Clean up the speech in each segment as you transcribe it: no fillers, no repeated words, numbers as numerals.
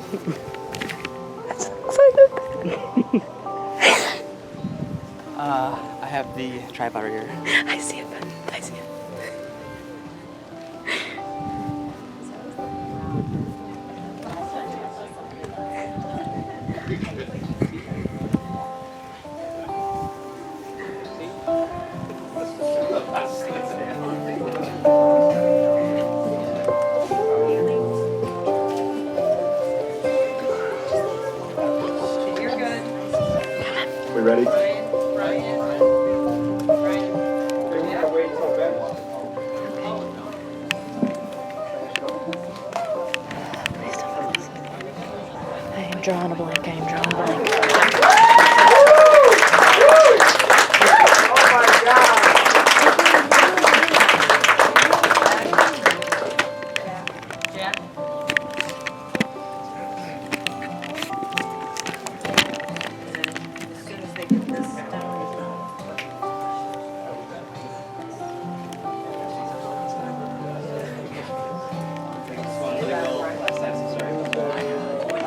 I'm so excited. I have the tripod right here. I see it, Ben. I see it. We ready? I am drawing a blank. I am drawing a blank.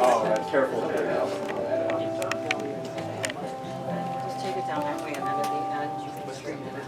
Oh, that's careful. Just take it down halfway and then at the end you can straighten it out.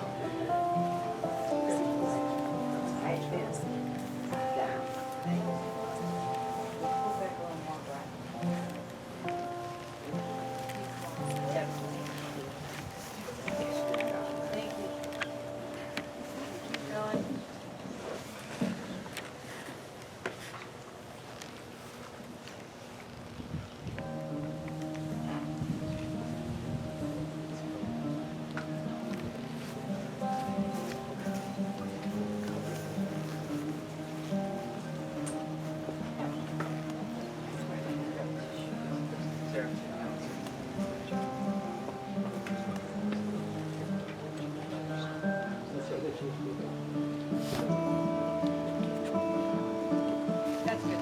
That's good.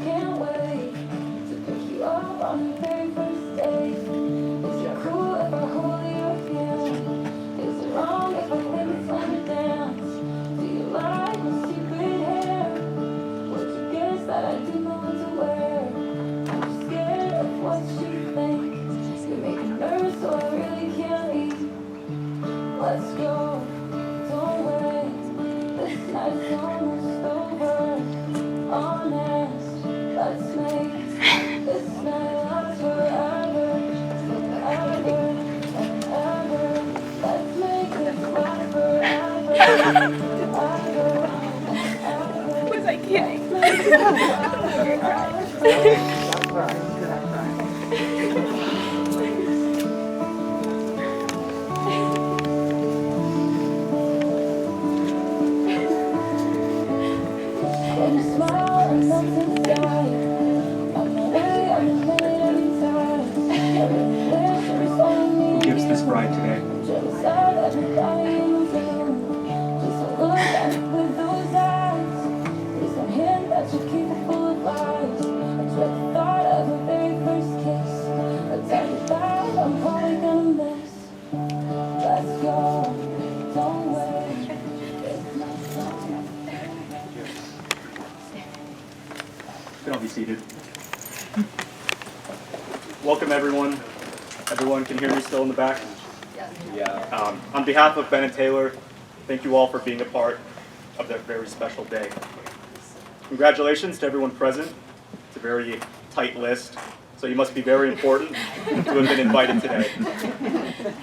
Can't wait to pick you up on the very first day. Is it cool if I hold your hand? Is it wrong if I think it's time to dance? Do you like my secret hair? Would you guess that I do know what to wear? I'm scared of what you think. You make me nervous, so I really can't eat. Let's go, don't wait. This night's almost over. Honest, let's make this night last forever, forever, forever. Let's make this last forever, forever, forever. Was I kidding? When you smile and something's dying, on my way, I'm just made every time. Every wish, every song you Who gives this bride today? just sad that you're crying too. Just look at me with those eyes. Please don't hint that you're capable of lies. I dread the thought of a very first kiss. A time that I'm probably gonna miss. Let's go, don't wait. It's my song. You can all be seated. Welcome, everyone. Everyone can hear me still in the back? Yeah. On behalf of Ben and Taylor, thank you all for being a part of that very special day. Congratulations to everyone present. It's a very tight list, so you must be very important to have been invited today.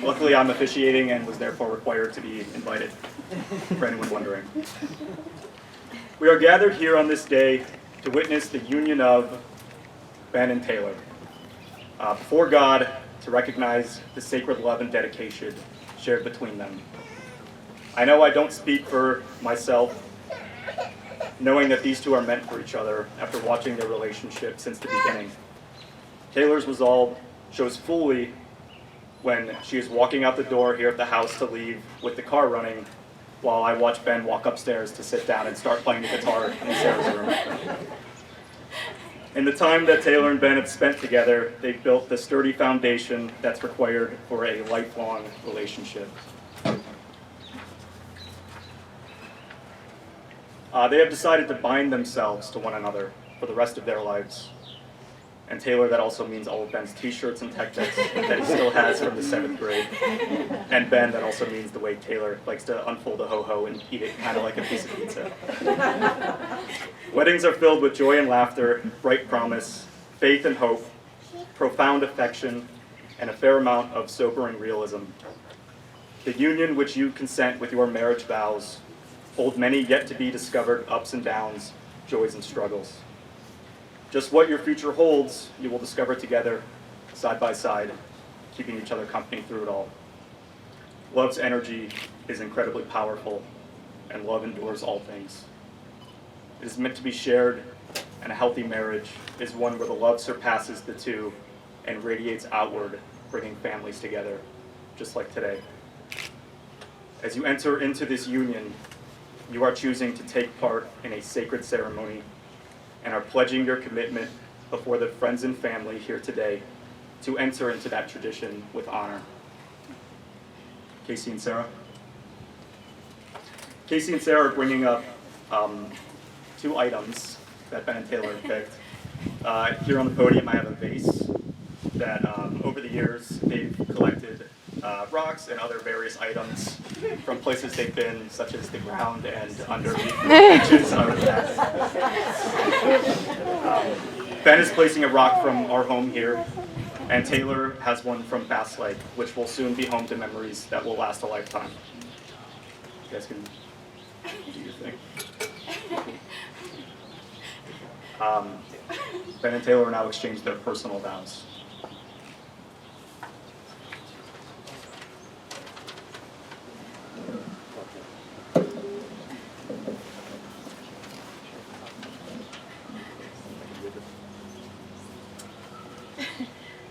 Luckily, I'm officiating and was therefore required to be invited, for anyone wondering. We are gathered here on this day to witness the union of Ben and Taylor. Before God, to recognize the sacred love and dedication shared between them. I know I don't speak for myself, knowing that these two are meant for each other after watching their relationship since the beginning. Taylor's resolve shows fully when she is walking out the door here at the house to leave with the car running, while I watch Ben walk upstairs to sit down and start playing the guitar in Sarah's room. In the time that Taylor and Ben have spent together, they've built the sturdy foundation that's required for a lifelong relationship. They have decided to bind themselves to one another for the rest of their lives. And Taylor, that also means all of Ben's t-shirts and tech decks that he still has from the 7th grade. And Ben, that also means the way Taylor likes to unfold a ho-ho and eat it kind of like a piece of pizza. Weddings are filled with joy and laughter, bright promise, faith and hope, profound affection, and a fair amount of sobering realism. The union which you consent with your marriage vows hold many yet to be discovered ups and downs, joys and struggles. Just what your future holds, you will discover together, side by side, keeping each other company through it all. Love's energy is incredibly powerful, and love endures all things. It is meant to be shared, and a healthy marriage is one where the love surpasses the two and radiates outward, bringing families together, just like today. As you enter into this union, you are choosing to take part in a sacred ceremony and are pledging your commitment before the friends and family here today to enter into that tradition with honor. Casey and Sarah. Casey and Sarah are bringing up 2 items that Ben and Taylor picked. Here on the podium I have a vase that over the years they've collected rocks and other various items from places they've been, such as the ground and underneath benches under the desk. Ben is placing a rock from our home here, and Taylor has one from Bass Lake, which will soon be home to memories that will last a lifetime. You guys can do your thing. Ben and Taylor now exchange their personal vows.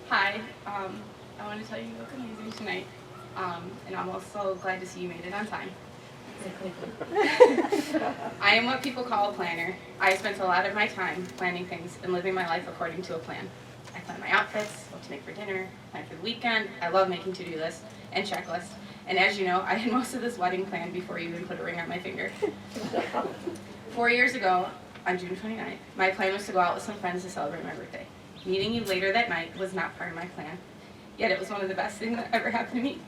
Hi, I want to tell you you look amazing tonight, and I'm also glad to see you made it on time. I am what people call a planner. I spent a lot of my time planning things and living my life according to a plan. I plan my outfits, what to make for dinner, plan for the weekend. I love making to-do lists and checklists. And as you know, I had most of this wedding planned before you even put a ring on my finger. 4 years ago, on June 29th, my plan was to go out with some friends to celebrate my birthday. Meeting you later that night was not part of my plan, yet it was one of the best things that ever happened to me.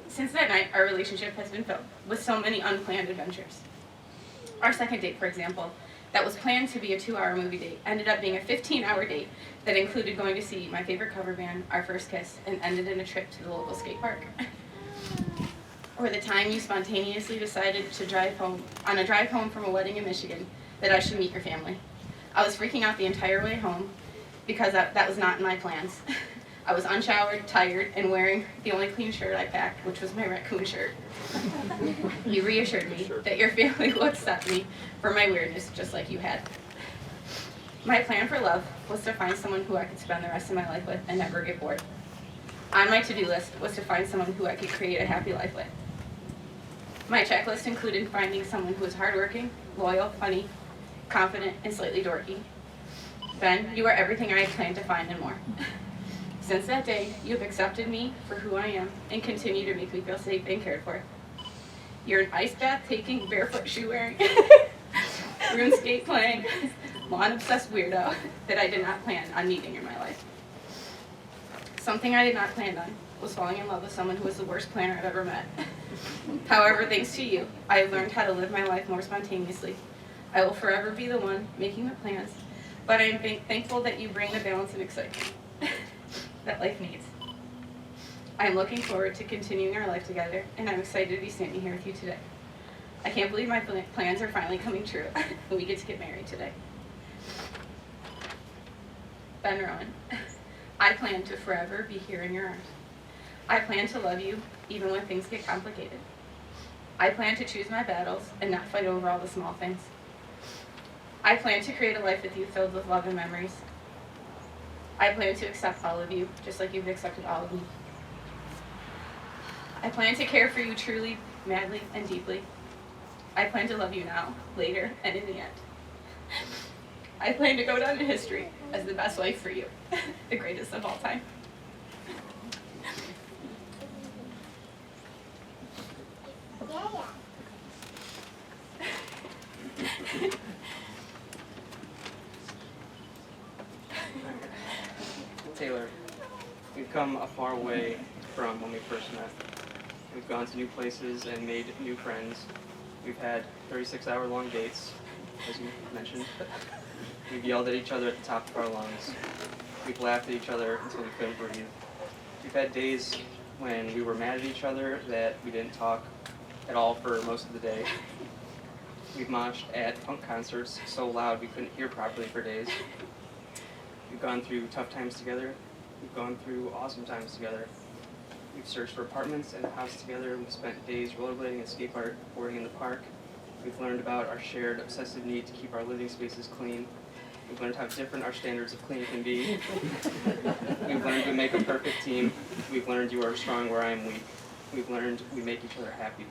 Since that night, our relationship has been filled with so many unplanned adventures. Our second date, for example, that was planned to be a 2-hour movie date, ended up being a 15-hour date that included going to see my favorite cover band, our first kiss, and ended in a trip to the local skate park. Or the time you spontaneously decided to drive home from a wedding in Michigan that I should meet your family. I was freaking out the entire way home because that was not in my plans. I was unshowered, tired, and wearing the only clean shirt I packed, which was my raccoon shirt. You reassured me that your family would accept me for my weirdness just like you had. My plan for love was to find someone who I could spend the rest of my life with and never get bored. On my to-do list was to find someone who I could create a happy life with. My checklist included finding someone who was hardworking, loyal, funny, confident, and slightly dorky. Ben, you are everything I had planned to find and more. Since that day, you have accepted me for who I am and continue to make me feel safe and cared for. You're an ice bath taking, barefoot shoe wearing, RuneScape playing, lawn obsessed weirdo that I did not plan on meeting in my life. Something I did not plan on was falling in love with someone who was the worst planner I've ever met. However, thanks to you, I have learned how to live my life more spontaneously. I will forever be the one making the plans, but I am thankful that you bring the balance and excitement that life needs. I am looking forward to continuing our life together, and I'm excited to be standing here with you today. I can't believe my plans are finally coming true, and we get to get married today. Ben Rowan, I plan to forever be here in your arms. I plan to love you even when things get complicated. I plan to choose my battles and not fight over all the small things. I plan to create a life with you filled with love and memories. I plan to accept all of you, just like you've accepted all of me. I plan to care for you truly, madly, and deeply. I plan to love you now, later, and in the end. I plan to go down in history as the best wife for you, the greatest of all time. Yeah. far away from when we first met. We've gone to new places and made new friends. We've had 36-hour-long dates, as you mentioned. We've yelled at each other at the top of our lungs. We've laughed at each other until we couldn't breathe. We've had days when we were mad at each other that we didn't talk at all for most of the day. We've moshed at punk concerts so loud we couldn't hear properly for days. We've gone through tough times together. We've gone through awesome times together. We've searched for apartments and a house together. We've spent days rollerblading and skateboarding in the park. We've learned about our shared obsessive need to keep our living spaces clean. We've learned how different our standards of clean can be. We've learned we make a perfect team. We've learned you are strong where I am weak. We've learned we make each other happy.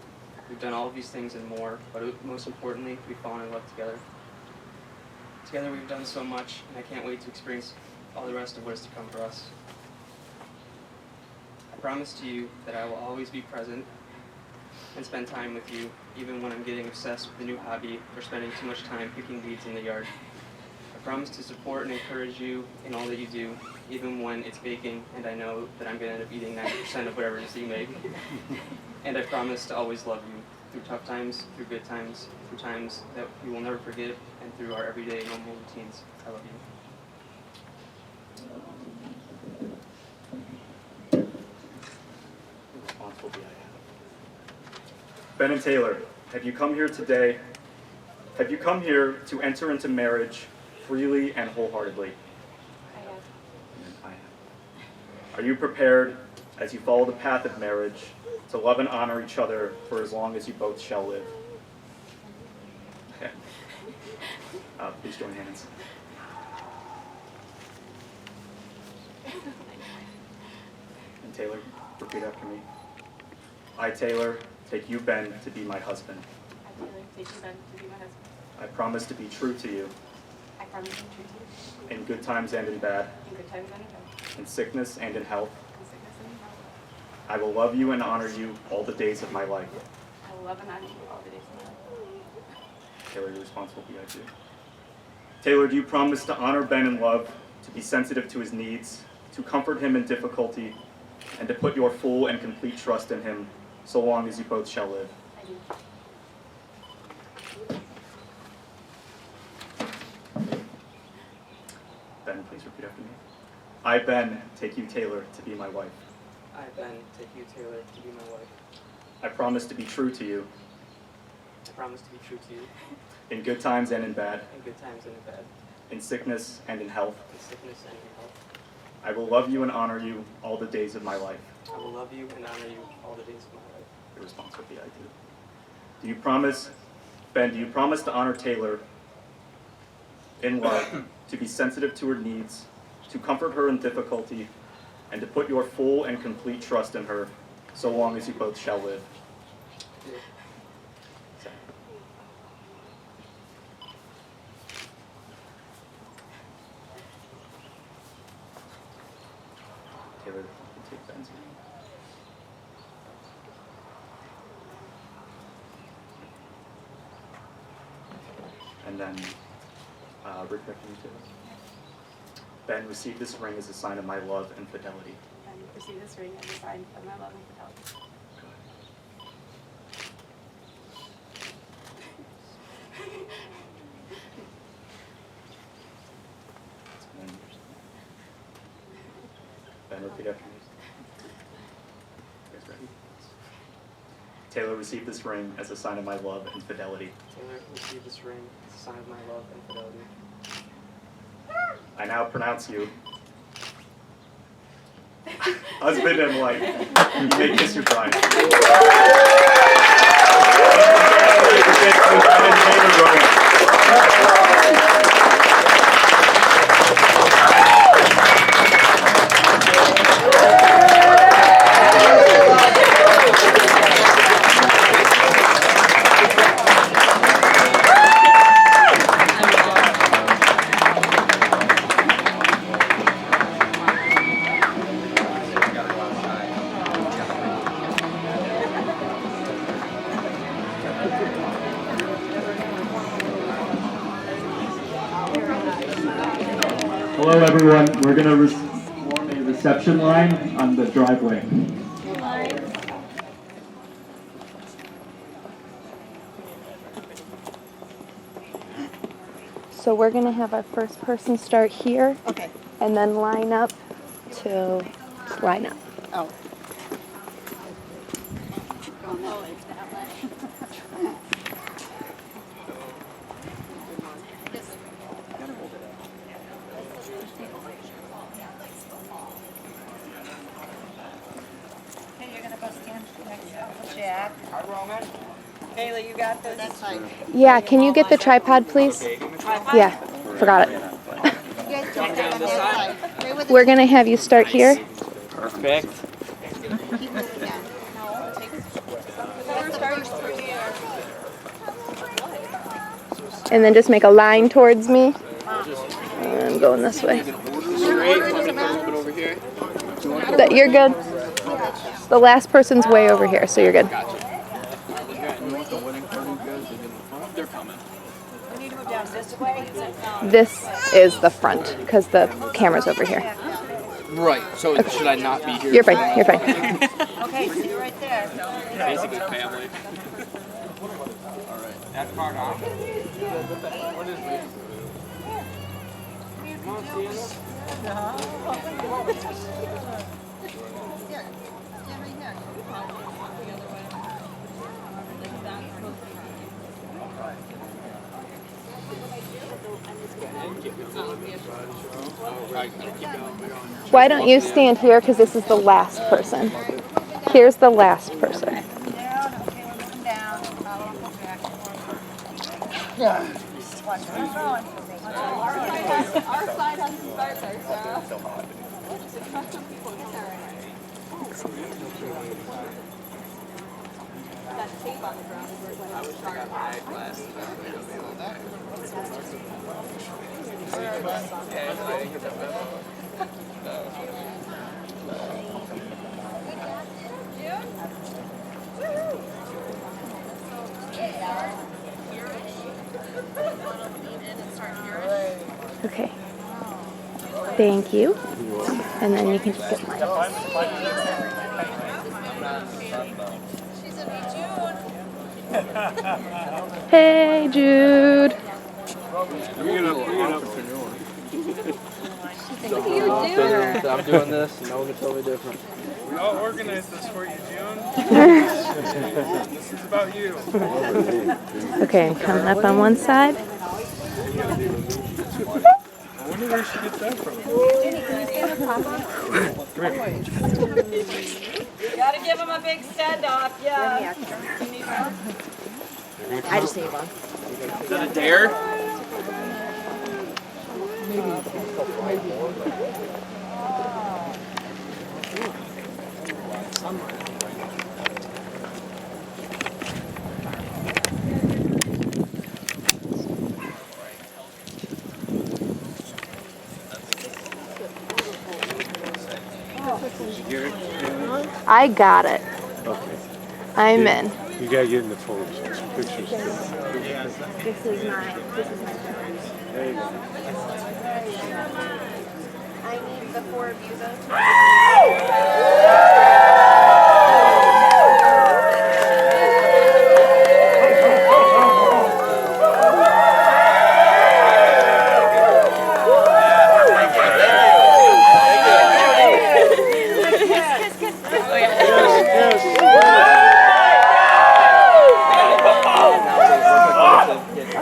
We've done all of these things and more, but most importantly, we've fallen in love together. Together we've done so much, and I can't wait to experience all the rest of what is to come for us. I promise to you that I will always be present and spend time with you, even when I'm getting obsessed with a new hobby or spending too much time picking weeds in the yard. I promise to support and encourage you in all that you do, even when it's baking and I know that I'm going to end up eating 90% of whatever it is that you make. And I promise to always love you, through tough times, through good times, through times that we will never forget, and through our everyday normal routines. I love you. Responsible BIF. Ben and Taylor, have you come here today? Have you come here to enter into marriage freely and wholeheartedly? I have. Are you prepared, as you follow the path of marriage, to love and honor each other for as long as you both shall live? Okay. Please join hands. And Taylor, repeat after me. I, Taylor, take you, Ben, to be my husband. I, Taylor, take you, Ben, to be my husband. I promise to be true to you I promise to be true to you, in good times and in bad, in good times and in bad, in sickness and in health. in sickness and in health. I will love you and honor you all the days of my life. I will love and honor you all the days of my life. Taylor, you're responsible for BIG. Taylor, do you promise to honor Ben in love, to be sensitive to his needs, to comfort him in difficulty, and to put your full and complete trust in him so long as you both shall live? I do. Ben, please repeat after me. I, Ben, take you, Taylor, to be my wife. I, Ben, take you, Taylor, to be my wife. I promise to be true to you I promise to be true to you in good times and in bad, in good times and in bad, in sickness and in health. in sickness and in health. I will love you and honor you all the days of my life. I will love you and honor you all the days of my life. Your response would be I do. Do you promise, Ben, do you promise to honor Taylor in love, to be sensitive to her needs, to comfort her in difficulty, and to put your full and complete trust in her so long as you both shall live? Yeah. Taylor, you can take Ben's name. And then, repeat after me, Taylor. Ben, receive this ring as a sign of my love and fidelity. And receive this ring as a sign of my love and fidelity. Ben, repeat after me. You guys ready? Taylor, receive this ring as a sign of my love and fidelity. Taylor, receive this ring as a sign of my love and fidelity. I now pronounce you husband and wife. You may kiss your bride. Hello, everyone. We're going to warm a reception line on the driveway. So we're gonna have our first person start here. Okay. And then line up to line up. Oh. Okay, you're gonna go stand next to Jack. Kayla, you got this? That's right. Yeah, can you get the tripod, please? Yeah, forgot it. You guys don't stand on that side. Stay with We're gonna have you start here, Perfect. keep moving down. No, take that's the first three. and then just make a line towards me. And I'm going this way. You're good. The last person's way over here, so you're good. This is the front, because the camera's over here. Right. So should I not be here? You're fine, you're fine. Okay, so you're right there. Basically family. All right. That part off. What is this? Come on, Sienna. Here, stand right here. Why don't you stand here, because this is the last person. Here's the last person. Down, okay, we're moving down. Follow Uncle Jack. Watch where you're going. Our side has to start there, Sarah. That tape on the ground is where it's going to start. Okay. Thank you. And then you can just get mine. Hey, Jude. I'm doing this, and no one can tell me different. We all organized this for you, June. This is about you. Okay, I'm coming up on one side. I wonder where she gets that from. You gotta give him a big send off, yeah. I just need one. Is that a dare? I got it. Okay. I'm in. You gotta get in the photos, pictures. This is my There you go. I need the 4 of you though.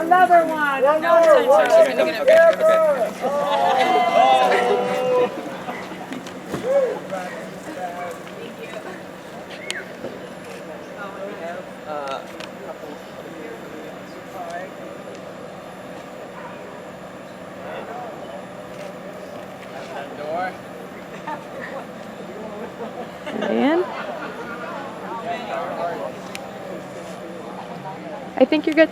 Another one. Another And I think you're good.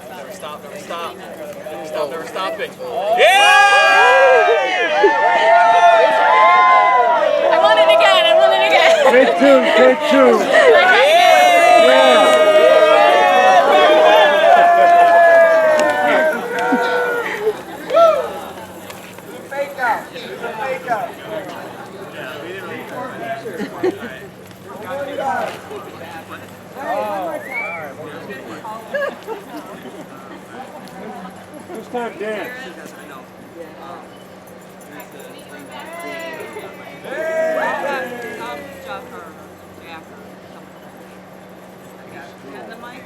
Never stop, never stop. Never stop, never stopping. I want it again. I want it again. Take two, take two. This time dance. And the mic.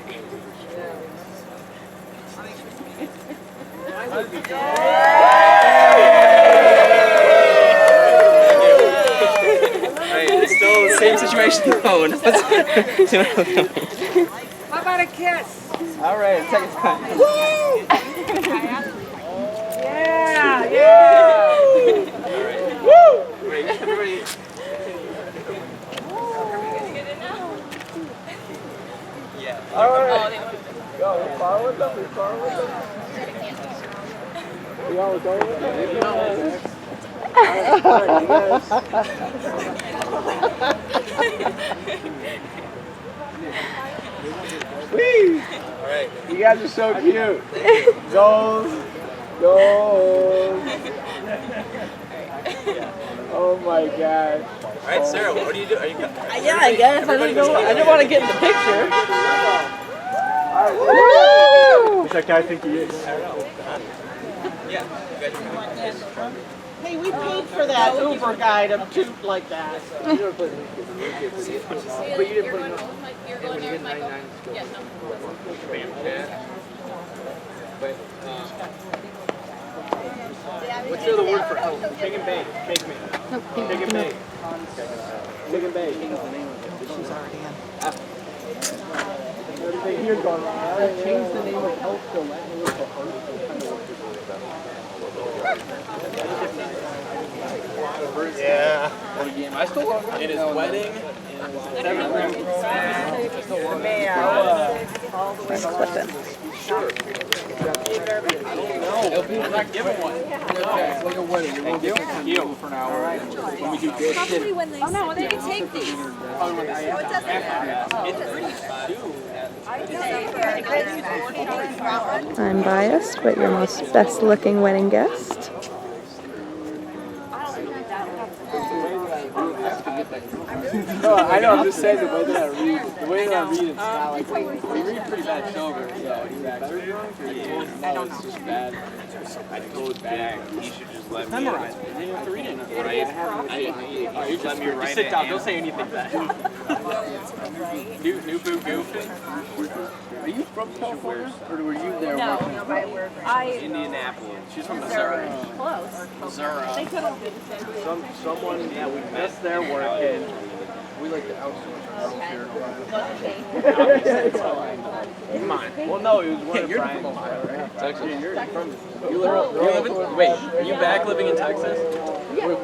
It's still the same situation though. How about a kiss? All right, second time. Yeah, yeah. Woo! Wait, everybody. Yeah. All right. Go. Forward them. Forward them. We all go with them. Whee! All right. You guys are so cute. Goals. Goals. Oh my God. All right, Sarah, what do you do? Are you? Yeah, I guess. I didn't want to get in the picture. Who's that guy think he is? Yeah. Hey, we paid for that Uber guy to toot like that. But you didn't put you're going there with Michael? Yes, no. What's the other word for help? Take and bake. Bake me. Take and bake. Take and bake. She's already in. Everything here going wrong. I changed the name of help to let me look for her. Yeah. I still love it. It is wedding. Nice clipping. Sure. I'm not giving one. It's like a wedding. You won't get you for an hour. When we do this shit. Oh no, they can take these. I'm biased, but your most best looking wedding guest. No, I know, I'm just saying the way that I read, it's not like, we read pretty bad sober, so he's actually drunk, or no, it's just bad. I told Jack he should just let me memorize it. You don't have to read it. Right? You just let me write it. Sit down, don't say anything bad. New boo goofing. Are you from California, or were you there working? Indianapolis. She's from Missouri. Close. Missouri. They could have been the same. Someone, yeah, we missed their working. We like to outsource ourselves here. Come on. Well, no, it was one of Brian's. From Ohio, right? Texas. You're from. You live in. Wait, are you back living in Texas? We're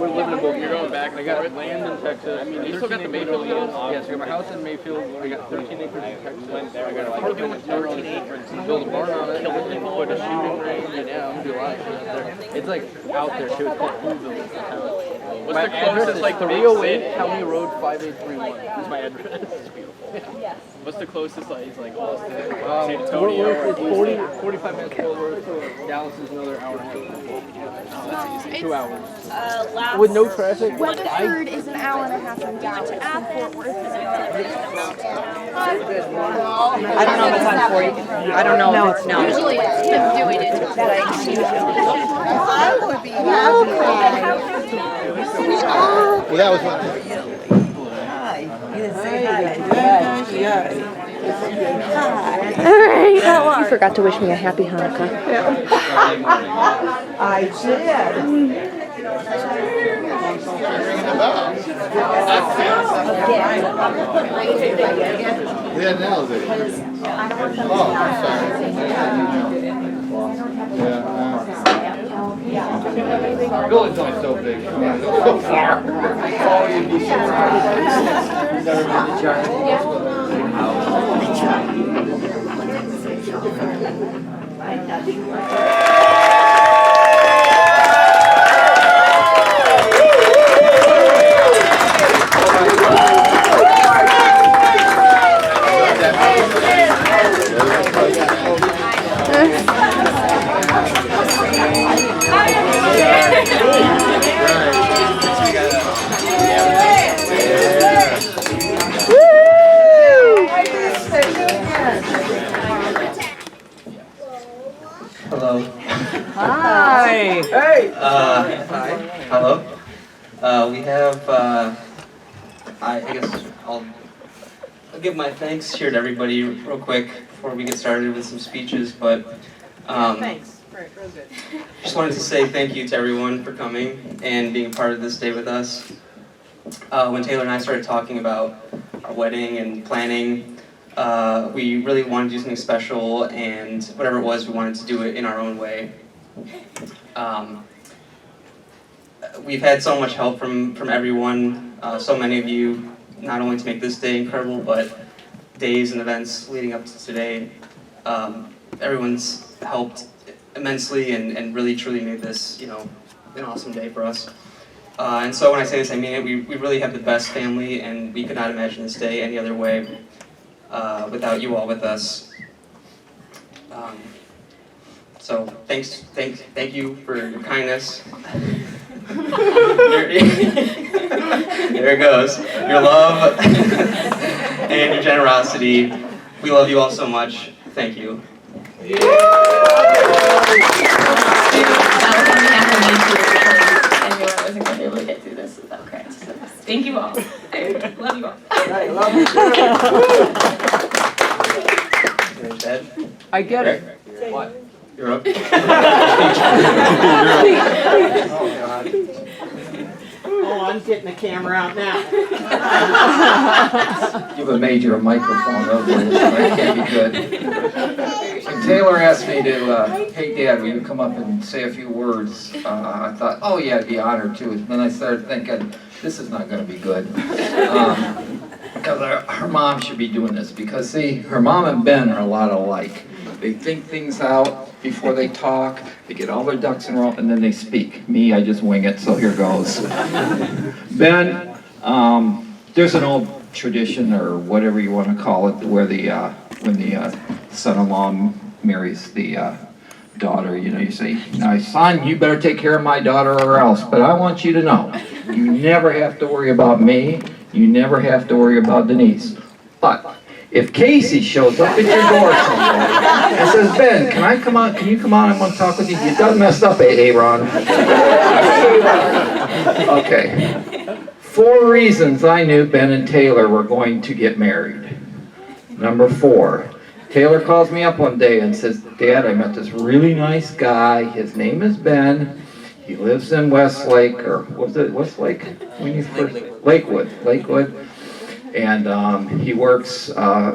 living in Boca. You're going back. I got land in Texas. I mean, you still got the Mayfield. Yes, I got my house in Mayfield. I got 13 acres in Texas. I got an apartment in 13 acres. Build a barn on it. Put a shooting range. And yeah, I'm gonna do a lot of shit out there. It's like out there too. It's called Boonville. What's the closest like 308 County Road 5831 is my address. It's beautiful. Yes. What's the closest like? It's like Austin, San Antonio. It's 45 minutes Fort Worth. Dallas is another hour and a half. 2 hours. With no traffic. Weatherford is an hour and a half from Dallas. From Fort Worth is an hour and a half. I don't know if it's on 40. I don't know if it's no. Usually it's him doing it. I would be happy. Well, that was one thing. Hi. You didn't say hi. Alright. You forgot to wish me a happy Hanukkah. I did. Yeah, now is it? Oh, I'm sorry. Yeah. Goalie's only so big. So far. Oh, you'd be surprised. You've never been to China? Right. We have, I guess I'll give my thanks here to everybody real quick before we get started with some speeches, but Thanks. Right, real good. just wanted to say thank you to everyone for coming and being part of this day with us. When Taylor and I started talking about our wedding and planning, we really wanted to do something special, and whatever it was, we wanted to do it in our own way. We've had so much help from everyone, so many of you, not only to make this day incredible, but days and events leading up to today. Everyone's helped immensely and really truly made this, an awesome day for us. And so when I say this, I mean it. We really have the best family, and we could not imagine this day any other way without you all with us. So thank you for your kindness. There it goes. Your love and your generosity. We love you all so much. Thank you. That was on behalf of me too, because I knew I wasn't going to be able to get through this without crying. So thank you all. I love you all. I love you too. I get it. What? You're up. Oh, I'm getting the camera out now. You have a major microphone over there, so that can't be good. When Taylor asked me to, hey Dad, will you come up and say a few words? I thought, oh yeah, I'd be honored to. And then I started thinking, this is not going to be good. Because her mom should be doing this. Because see, her mom and Ben are a lot alike. They think things out before they talk, they get all their ducks in a row, and then they speak. Me, I just wing it, so here goes. Ben, there's an old tradition, or whatever you want to call it, where when the son-in-law marries the daughter, you say, now son, you better take care of my daughter or else. But I want you to know, you never have to worry about me, you never have to worry about Denise. But if Casey shows up at your door someday and says, Ben, can you come on, I want to talk with you. You done messed up, Aaron. Okay. 4 reasons I knew Ben and Taylor were going to get married. Number 4, Taylor calls me up one day and says, Dad, I met this really nice guy. His name is Ben. He lives in Westlake, or was it Westlake? Lakewood. And he works,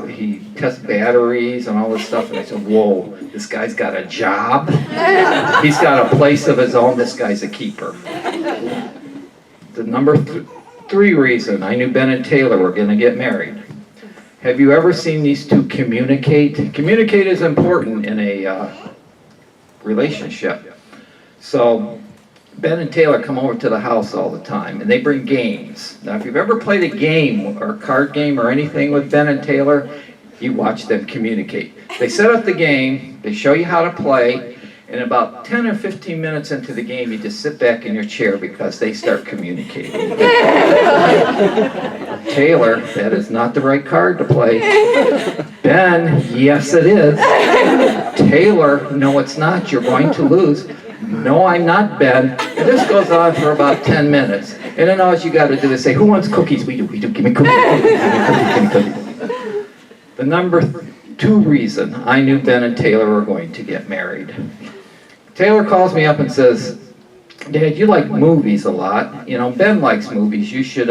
he tests batteries and all this stuff. And I said, whoa, this guy's got a job. He's got a place of his own. This guy's a keeper. The number 3 reason I knew Ben and Taylor were going to get married. Have you ever seen these two communicate? Communicate is important in a relationship. So Ben and Taylor come over to the house all the time, and they bring games. Now, if you've ever played a game or a card game or anything with Ben and Taylor, you watch them communicate. They set up the game, they show you how to play, and about 10 or 15 minutes into the game, you just sit back in your chair because they start communicating. Taylor, that is not the right card to play. Ben, yes it is. Taylor, no it's not, you're going to lose. No, I'm not Ben. And this goes on for about 10 minutes. And then all you got to do is say, who wants cookies? We do. Give me cookies. Give me cookies. The number 2 reason I knew Ben and Taylor were going to get married. Taylor calls me up and says, Dad, you like movies a lot. Ben likes movies. You should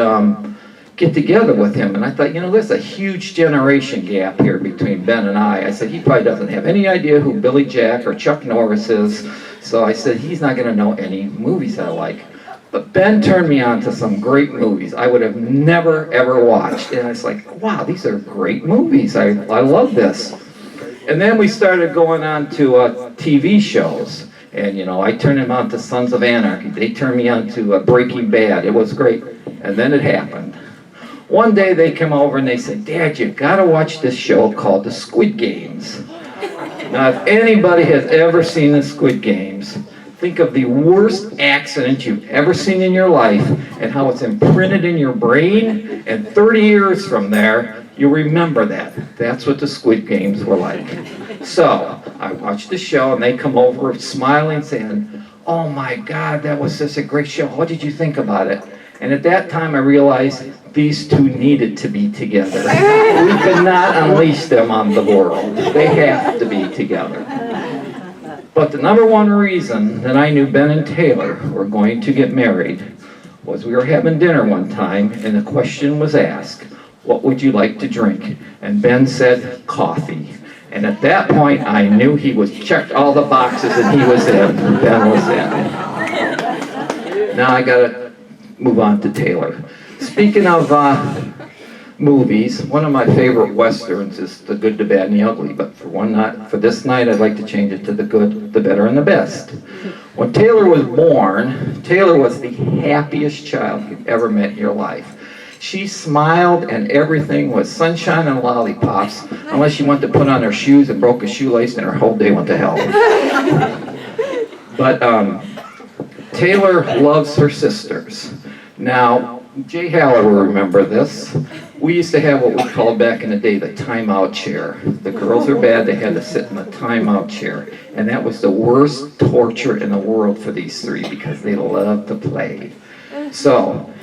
get together with him. And I thought, there's a huge generation gap here between Ben and I. I said, he probably doesn't have any idea who Billy Jack or Chuck Norris is. So I said, he's not going to know any movies I like. But Ben turned me on to some great movies I would have never, ever watched. And I was like, wow, these are great movies. I love this. And then we started going on to TV shows. And, I turned him on to Sons of Anarchy. They turned me on to Breaking Bad. It was great. And then it happened. One day they came over and they said, Dad, you've got to watch this show called The Squid Games. Now, if anybody has ever seen the Squid Games, think of the worst accident you've ever seen in your life and how it's imprinted in your brain, and 30 years from there, you remember that. That's what the Squid Games were like. So, I watched the show, and they come over smiling, saying, oh my God, that was such a great show. What did you think about it? And at that time, I realized these two needed to be together. We could not unleash them on the world. They have to be together. But the number one reason that I knew Ben and Taylor were going to get married was we were having dinner one time, and the question was asked, what would you like to drink? And Ben said, coffee. And at that point, I knew he was checked all the boxes and he was in. Ben was in. Now I gotta move on to Taylor. Speaking of movies, one of my favorite westerns is The Good, the Bad, and the Ugly. But for this night, I'd like to change it to The Good, the Better, and the Best. When Taylor was born, Taylor was the happiest child you've ever met in your life. She smiled and everything was sunshine and lollipops, unless she went to put on her shoes and broke a shoelace and her whole day went to hell. But Taylor loves her sisters. Now, Jay Haller will remember this. We used to have what we called back in the day the timeout chair. The girls are bad, they had to sit in the timeout chair. And that was the worst torture in the world for these three because they loved to play. So,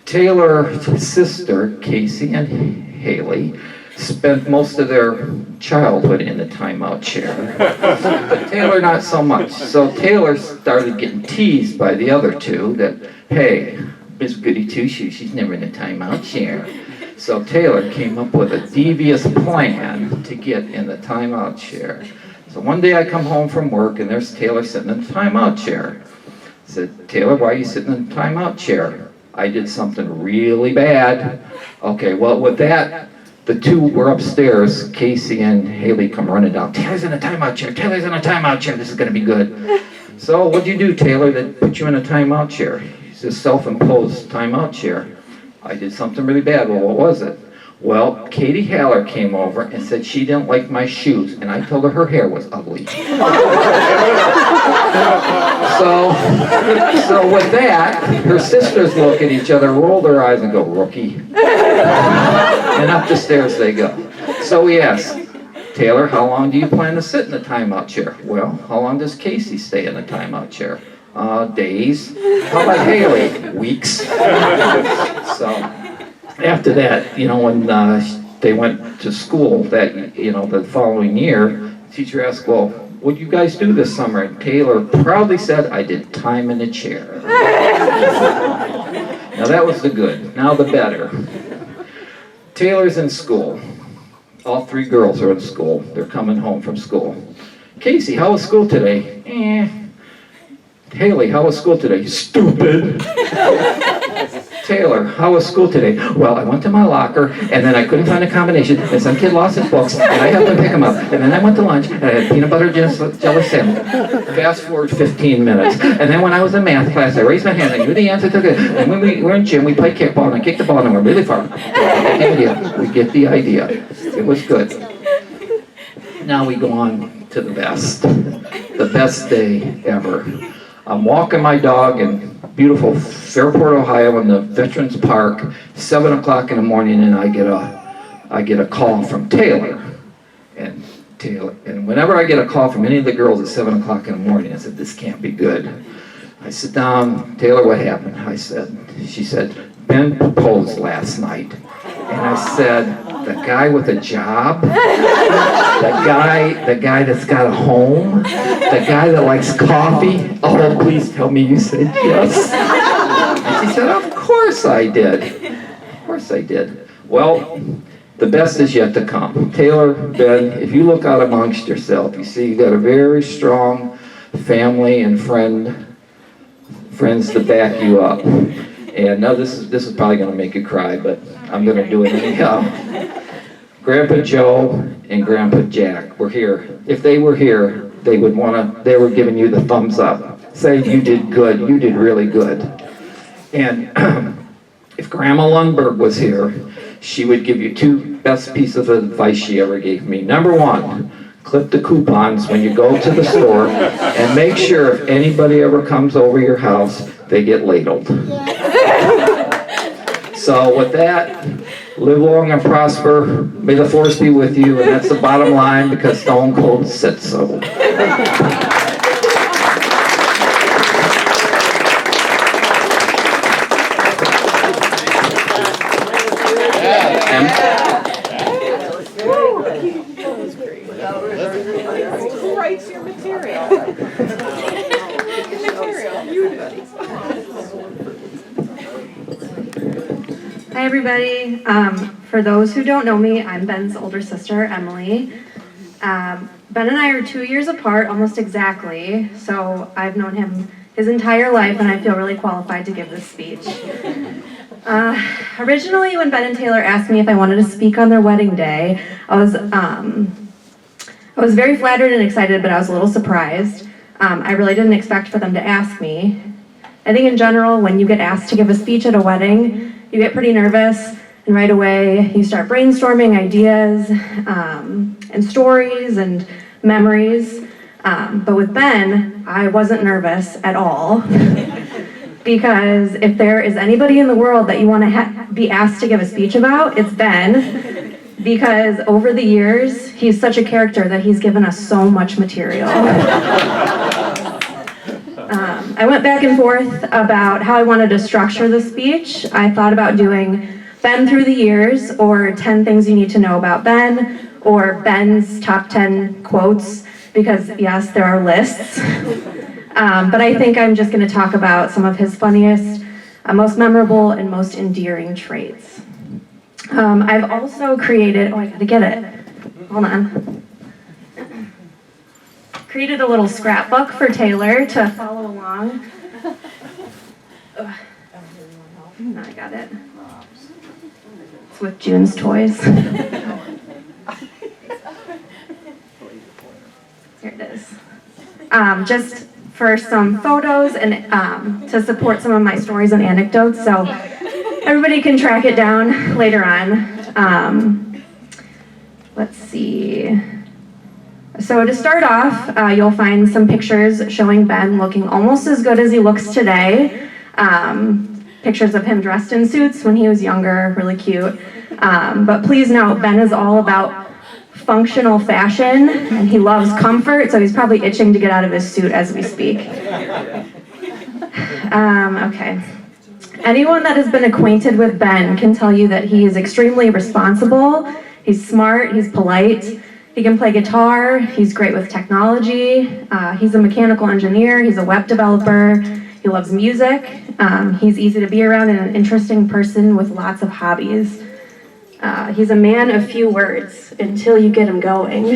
Taylor's sister, Casey and Haley, spent most of their childhood in the timeout chair. But Taylor not so much. So Taylor started getting teased by the other two that, hey, Miss Goody Two-Shoes, she's never in a timeout chair. So Taylor came up with a devious plan to get in the timeout chair. So one day I come home from work and there's Taylor sitting in the timeout chair. I said, Taylor, why are you sitting in the timeout chair? I did something really bad. Okay, well with that, the two were upstairs. Casey and Haley come running down. Taylor's in a timeout chair. Taylor's in a timeout chair. This is going to be good. So what'd you do, Taylor, that put you in a timeout chair? It's a self-imposed timeout chair. I did something really bad. Well, what was it? Well, Katie Haller came over and said she didn't like my shoes, and I told her hair was ugly. So with that, her sisters look at each other, roll their eyes, and go, rookie. And up the stairs they go. So we asked, Taylor, how long do you plan to sit in the timeout chair? Well, how long does Casey stay in the timeout chair? Days. How about Haley? Weeks. So after that, when they went to school the following year, the teacher asked, well, what did you guys do this summer? And Taylor proudly said, I did time in the chair. Now that was the good. Now the better. Taylor's in school. All three girls are in school. They're coming home from school. Casey, how was school today? Haley, how was school today? Stupid. Taylor, how was school today? Well, I went to my locker, and then I couldn't find a combination, and some kid lost his books, and I helped him pick them up, and then I went to lunch, and I had peanut butter jelly sandwich. Fast forward 15 minutes, and then when I was in math class, I raised my hand, and I knew the answer to it, and when we were in gym, we played kickball, and I kicked the ball, and we're really far. We get the idea. It was good. Now we go on to the best day ever. I'm walking my dog in beautiful Fairport, Ohio, in the Veterans Park, 7 o'clock in the morning, and I get a call from Taylor. And whenever I get a call from any of the girls at 7 o'clock in the morning, I said, this can't be good. I sit down, Taylor, what happened? She said, Ben proposed last night. And I said, the guy with a job? The guy that's got a home? The guy that likes coffee? Oh, please tell me you said yes. And she said, of course I did. Of course I did. Well, the best is yet to come. Taylor, Ben, if you look out amongst yourself, you see you got a very strong family and friends to back you up. And now this is probably going to make you cry, but I'm going to do it anyhow. Grandpa Joe and Grandpa Jack were here. If they were here, they were giving you the thumbs up. Say, you did good, you did really good. And if Grandma Lundberg was here, she would give you two best pieces of advice she ever gave me. Number one, clip the coupons when you go to the store and make sure if anybody ever comes over your house, they get ladled. So with that, live long and prosper. May the force be with you, and that's the bottom line because Stone Cold said so. Hi, everybody. For those who don't know me, I'm Ben's older sister, Emily. Ben and I are 2 years apart, almost exactly, so I've known him his entire life, and I feel really qualified to give this speech. Originally, when Ben and Taylor asked me if I wanted to speak on their wedding day, I was very flattered and excited, but I was a little surprised. I really didn't expect for them to ask me. I think in general, when you get asked to give a speech at a wedding, you get pretty nervous, and right away you start brainstorming ideas and stories and memories. But with Ben, I wasn't nervous at all. Because if there is anybody in the world that you want to be asked to give a speech about, it's Ben. Because over the years, he's such a character that he's given us so much material. I went back and forth about how I wanted to structure the speech. I thought about doing Ben through the years, or 10 things you need to know about Ben, or Ben's top 10 quotes, because yes, there are lists. But I think I'm just going to talk about some of his funniest, most memorable, and most endearing traits. I've also created, I gotta get it, hold on. Created a little scrapbook for Taylor to follow along. No, I got it. It's with June's toys. Here it is. Just for some photos and to support some of my stories and anecdotes, so everybody can track it down later on. Let's see. So to start off, you'll find some pictures showing Ben looking almost as good as he looks today. Pictures of him dressed in suits when he was younger, really cute. But please note, Ben is all about functional fashion, and he loves comfort, so he's probably itching to get out of his suit as we speak. Okay. Anyone that has been acquainted with Ben can tell you that he is extremely responsible, he's smart, he's polite, he can play guitar, he's great with technology, he's a mechanical engineer, he's a web developer, he loves music, he's easy to be around and an interesting person with lots of hobbies. He's a man of few words until you get him going.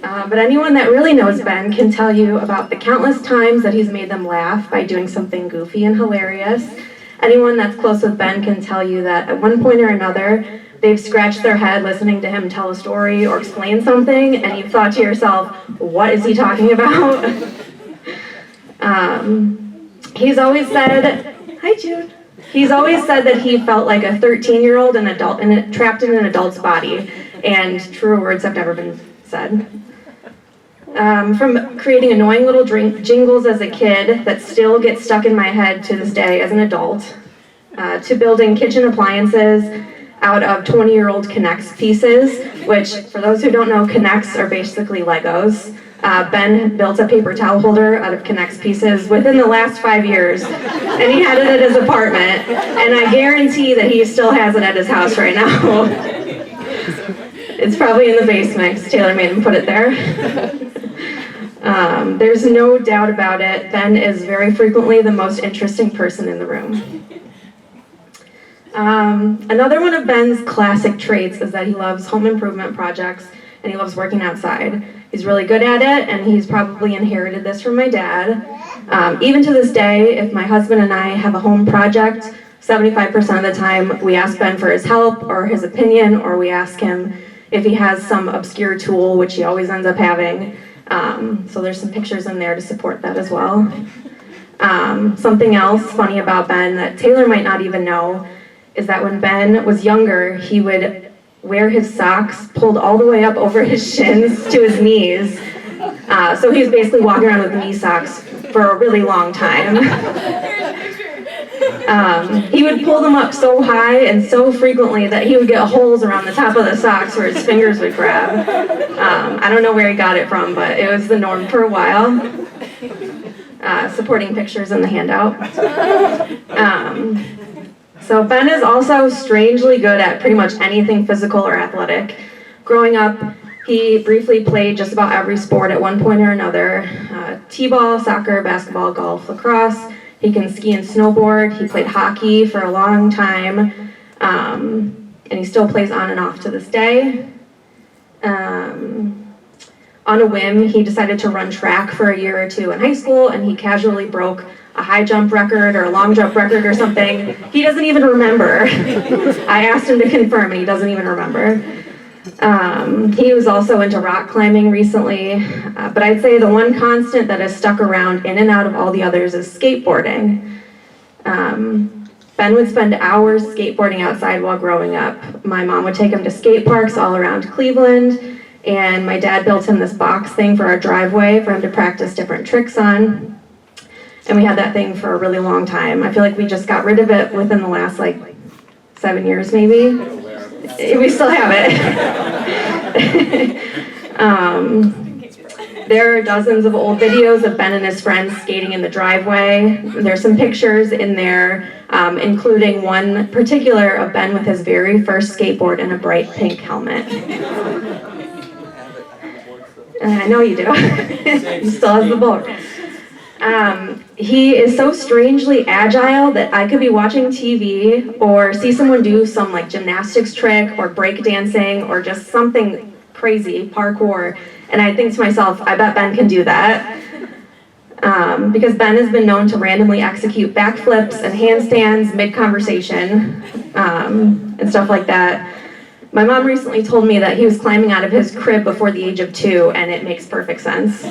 But anyone that really knows Ben can tell you about the countless times that he's made them laugh by doing something goofy and hilarious. Anyone that's close with Ben can tell you that at one point or another, they've scratched their head listening to him tell a story or explain something, and you've thought to yourself, what is he talking about? He's always said, hi Jude. He's always said that he felt like a 13-year-old trapped in an adult's body, and truer words have never been said. From creating annoying little jingles as a kid that still get stuck in my head to this day as an adult, to building kitchen appliances out of 20-year-old K'NEX pieces, which, for those who don't know, K'NEX are basically Legos. Ben built a paper towel holder out of K'NEX pieces within the last 5 years, and he had it at his apartment, and I guarantee that he still has it at his house right now. It's probably in the basement, because Taylor made him put it there. There's no doubt about it, Ben is very frequently the most interesting person in the room. Another one of Ben's classic traits is that he loves home improvement projects and he loves working outside. He's really good at it, and he's probably inherited this from my dad. Even to this day, if my husband and I have a home project, 75% of the time we ask Ben for his help or his opinion, or we ask him if he has some obscure tool, which he always ends up having. So there's some pictures in there to support that as well. Something else funny about Ben that Taylor might not even know is that when Ben was younger, he would wear his socks pulled all the way up over his shins to his knees. So he was basically walking around with knee socks for a really long time. He would pull them up so high and so frequently that he would get holes around the top of the socks where his fingers would grab. I don't know where he got it from, but it was the norm for a while. Supporting pictures in the handout. So Ben is also strangely good at pretty much anything physical or athletic. Growing up, He briefly played just about every sport at one point or another. T-ball, soccer, basketball, golf, lacrosse. He can ski and snowboard. He played hockey for a long time. And he still plays on and off to this day. On a whim, he decided to run track for a year or two in high school, and he casually broke a high jump record or a long jump record or something. He doesn't even remember. I asked him to confirm, and he doesn't even remember. He was also into rock climbing recently, but I'd say the one constant that has stuck around in and out of all the others is skateboarding. Ben would spend hours skateboarding outside while growing up. My mom would take him to skate parks all around Cleveland, and my dad built him this box thing for our driveway for him to practice different tricks on. And we had that thing for a really long time. I feel like we just got rid of it within the last 7 years maybe. We still have it. There are dozens of old videos of Ben and his friends skating in the driveway. There's some pictures in there, including one particular of Ben with his very first skateboard and a bright pink helmet. I know you do. He still has the board. He is so strangely agile that I could be watching TV or see someone do some gymnastics trick or break dancing or just something crazy, parkour, and I think to myself, I bet Ben can do that. Because Ben has been known to randomly execute backflips and handstands mid-conversation and stuff like that. My mom recently told me that he was climbing out of his crib before the age of 2, and it makes perfect sense.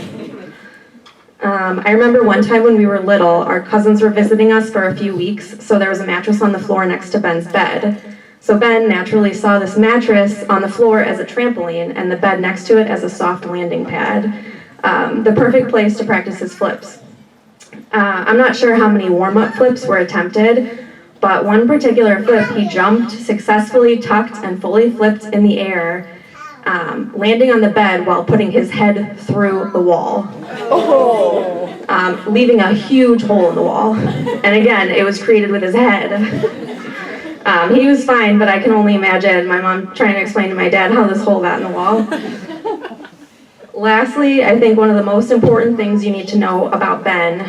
I remember one time when we were little, our cousins were visiting us for a few weeks, so there was a mattress on the floor next to Ben's bed. So Ben naturally saw this mattress on the floor as a trampoline and the bed next to it as a soft landing pad. The perfect place to practice his flips. I'm not sure how many warm-up flips were attempted, but one particular flip he jumped, successfully tucked and fully flipped in the air, landing on the bed while putting his head through the wall, leaving a huge hole in the wall. And again, it was created with his head. He was fine, but I can only imagine my mom trying to explain to my dad how this hole got in the wall. Lastly, I think one of the most important things you need to know about Ben,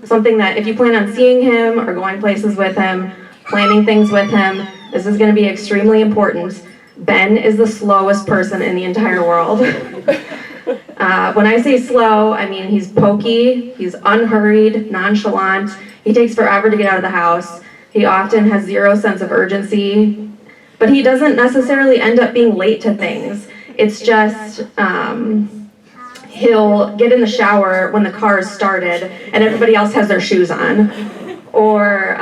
something that if you plan on seeing him or going places with him, planning things with him, this is going to be extremely important. Ben is the slowest person in the entire world. When I say slow, I mean he's pokey, he's unhurried, nonchalant, he takes forever to get out of the house, he often has zero sense of urgency, but he doesn't necessarily end up being late to things. It's just, he'll get in the shower when the car is started and everybody else has their shoes on. Or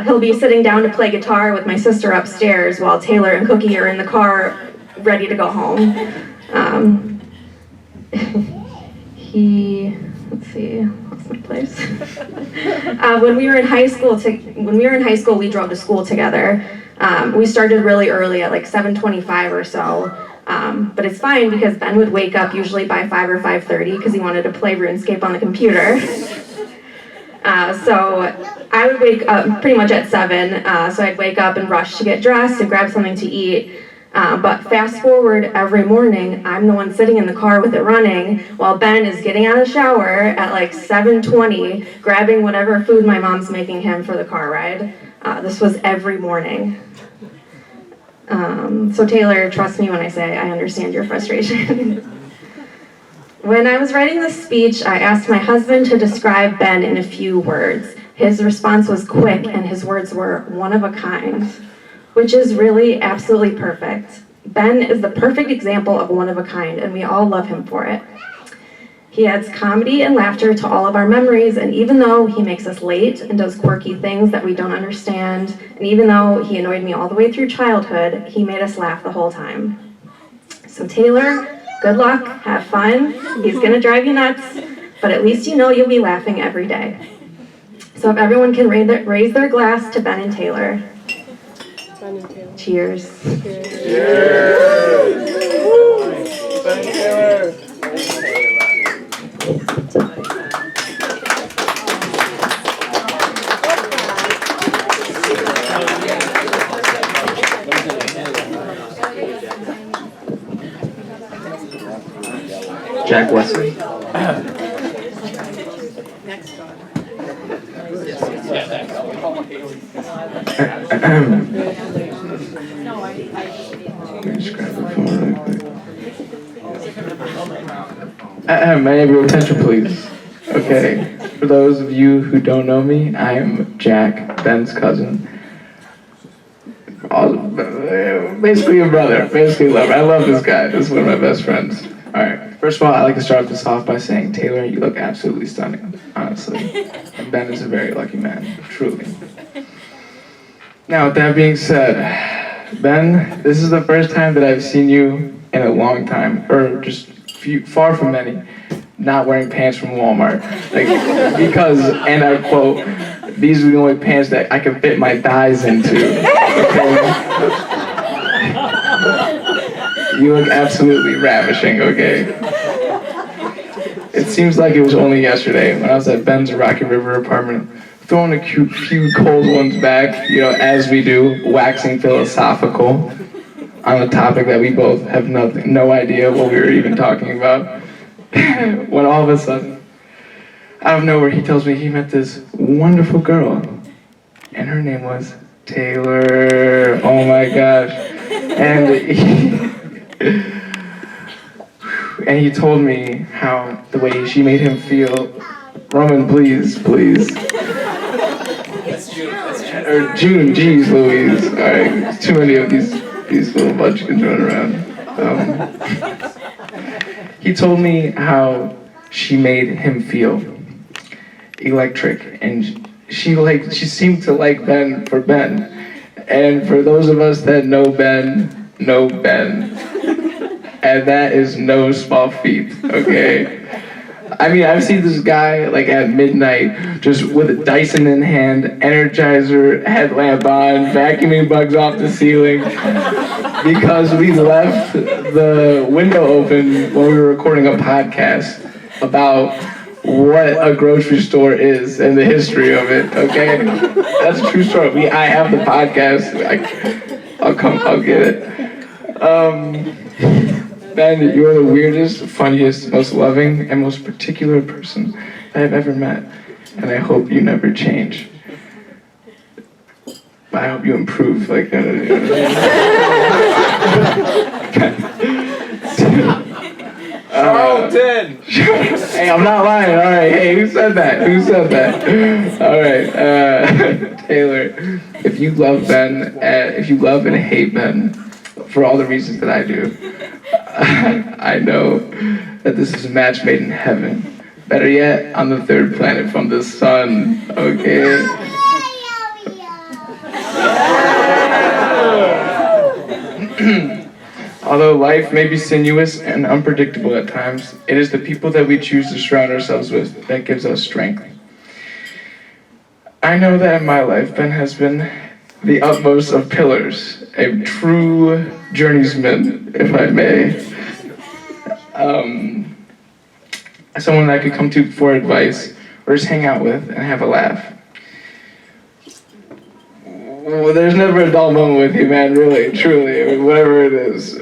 he'll be sitting down to play guitar with my sister upstairs while Taylor and Cookie are in the car ready to go home. Let's see, lost my place. When we were in high school, we drove to school together. We started really early at 7:25 or so. But it's fine because Ben would wake up usually by 5 or 5:30 because he wanted to play RuneScape on the computer. So I would wake up pretty much at 7, so I'd wake up and rush to get dressed and grab something to eat. But fast forward every morning, I'm the one sitting in the car with it running while Ben is getting out of the shower at 7:20, grabbing whatever food my mom's making him for the car ride. This was every morning. So Taylor, trust me when I say I understand your frustration. When I was writing this speech, I asked my husband to describe Ben in a few words. His response was quick, and his words were one of a kind, which is really absolutely perfect. Ben is the perfect example of one of a kind, and we all love him for it. He adds comedy and laughter to all of our memories, and even though he makes us late and does quirky things that we don't understand, and even though he annoyed me all the way through childhood, he made us laugh the whole time. So Taylor, good luck, have fun. He's gonna drive you nuts, but at least you know you'll be laughing every day. So if everyone can raise their glass to Ben and Taylor. Cheers. Cheers. Ben Taylor. Jack Wesley. My name is attention, please. Okay, for those of you who don't know me, I am Jack, Ben's cousin. Basically a brother, basically lover. I love this guy. This is one of my best friends. All right. First of all, I'd like to start this off by saying, Taylor, you look absolutely stunning, honestly. And Ben is a very lucky man, truly. Now, with that being said, Ben, this is the first time that I've seen you in a long time, or just far from many, not wearing pants from Walmart. Like, because, and I quote, these are the only pants that I can fit my thighs into. Okay? You look absolutely ravishing, okay? It seems like it was only yesterday when I was at Ben's Rocky River apartment, throwing a few cold ones back, you know, as we do, waxing philosophical on a topic that we both have no idea what we were even talking about. When all of a sudden, out of nowhere, he tells me he met this wonderful girl, and her name was Taylor. Oh my gosh. And he told me how the way she made him feel. Roman, please. Or June, geez Louise. All right, too many of these little munchkins running around. He told me how she made him feel electric, and she seemed to like Ben for Ben. And for those of us that know Ben, and that is no small feat, okay? I mean, I've seen this guy like at midnight, just with a Dyson in hand, Energizer headlamp on, vacuuming bugs off the ceiling, because we left the window open when we were recording a podcast about what a grocery store is and the history of it, okay? That's a true story. I have the podcast. I'll get it. Ben, you are the weirdest, funniest, most loving, and most particular person I have ever met, and I hope you never change. But I hope you improve, like, Charlton! Hey, I'm not lying, all right. Hey, who said that? All right, Taylor, if you love Ben, if you love and hate Ben, for all the reasons that I do, I know that this is a match made in heaven. Better yet, on the third planet from the sun, okay? Although life may be sinuous and unpredictable at times, it is the people that we choose to surround ourselves with that gives us strength. I know that in my life, Ben has been the utmost of pillars, a true journeyman, if I may. Someone I could come to for advice or just hang out with and have a laugh. Well, there's never a dull moment with you, man, really, truly, I mean, whatever it is.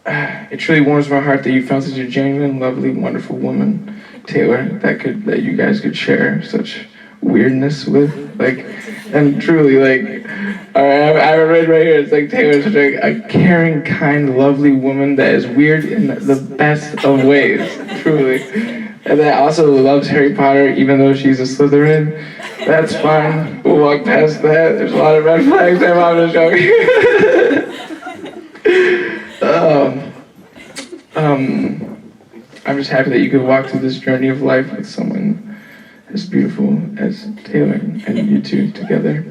It truly warms my heart that you found such a genuine, lovely, wonderful woman, Taylor, that you guys could share such weirdness with, like, and truly, like, all right, I have it right here. It's like Taylor's such a caring, kind, lovely woman that is weird in the best of ways, truly, and that also loves Harry Potter, even though she's a Slytherin. That's fine. We'll walk past that. There's a lot of red flags there, I'm just joking. I'm just happy that you could walk through this journey of life with someone as beautiful as Taylor and you two together.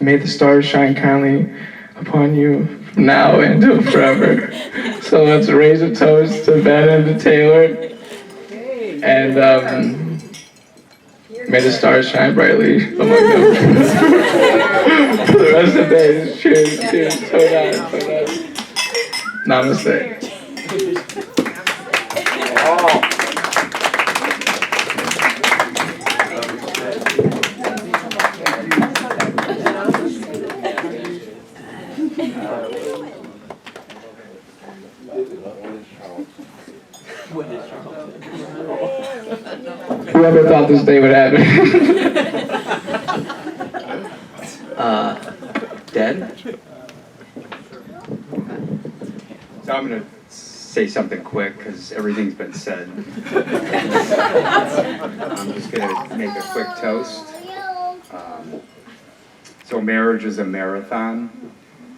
May the stars shine kindly upon you from now until forever. So let's raise a toast to Ben and to Taylor. And may the stars shine brightly among them. For the rest of the day, cheers, so nice. Namaste. never thought this day would happen. Dad? So I'm going to say something quick because everything's been said. I'm just going to make a quick toast. So marriage is a marathon.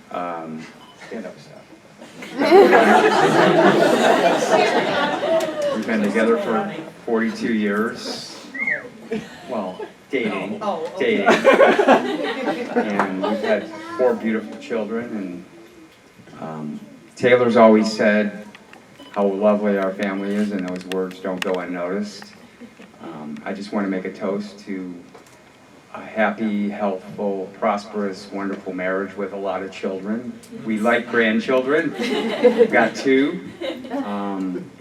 Stand up, Steph. We've been together for 42 years. Well, dating. And we've had 4 beautiful children. And Taylor's always said how lovely our family is, and those words don't go unnoticed. I just want to make a toast to a happy, healthful, prosperous, wonderful marriage with a lot of children. We like grandchildren. We've got 2.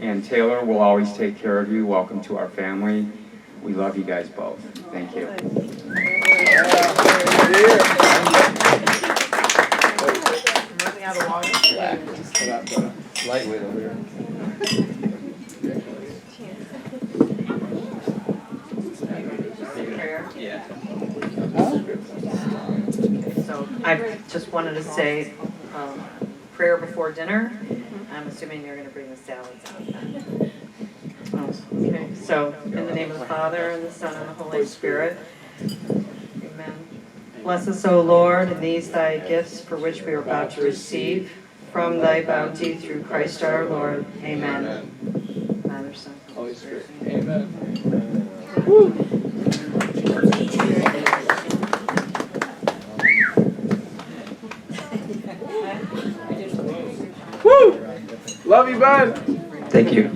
And Taylor will always take care of you. Welcome to our family. We love you guys both. Thank you. Lightweight over here. Yeah. So I just wanted to say prayer before dinner. I'm assuming you're going to bring the salads out then. Okay, so in the name of the Father, and the Son, and the Holy Spirit. Amen. Bless us, O Lord, in these thy gifts for which we are about to receive from thy bounty through Christ our Lord. Amen. Father, Son, Holy Spirit. Amen. Woo! Love you, bud. Thank you.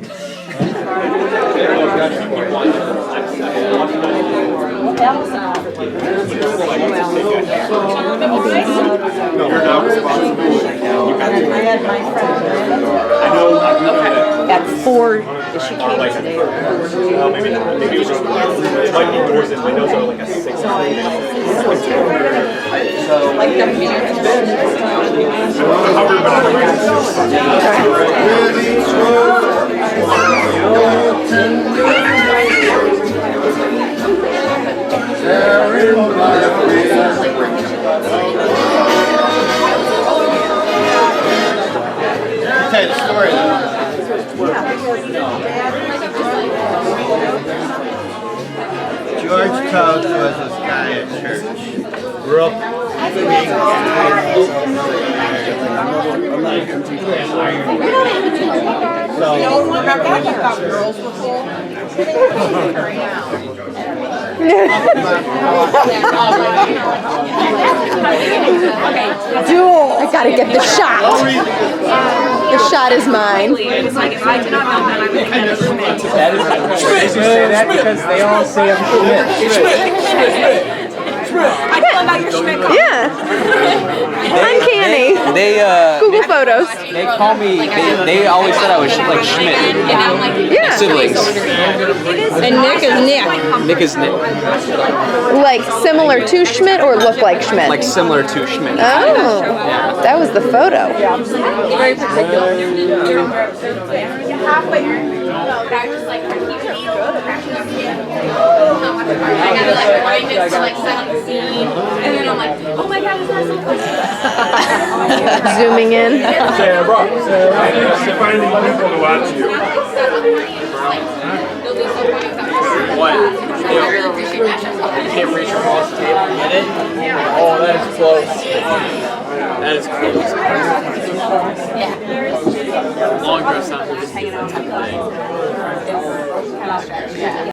You're not responsible. I had my friend. At 4, she came today. Well, maybe not. Maybe it was just it might be doors and windows are like a 6. Like the Okay, the story though. George Coates was this guy at church. Grew up being You don't remember that about girls before? Duel. I gotta get the shot. The shot is mine. It's like if I did not know that, I would have been a Schmidt. That is they say that because they all say I'm Schmidt. I feel about your Schmidt. Yeah. Uncanny. They Google Photos. They call me. They always said I was like Schmidt. Yeah. Siblings. And Nick is Nick. Nick is Nick. Like similar to Schmidt or look like Schmidt? Like similar to Schmidt. Oh, that was the photo. Very particular. Halfway through, I just like I gotta like rewind it to like set up the scene, and then I'm like, oh my god, it's not so quick. Zooming in. Sarah, bro. Finding people to watch you. What? You can't reach across the table and get it? Oh, that is close. That is close. Long dress sounds like a different type of thing.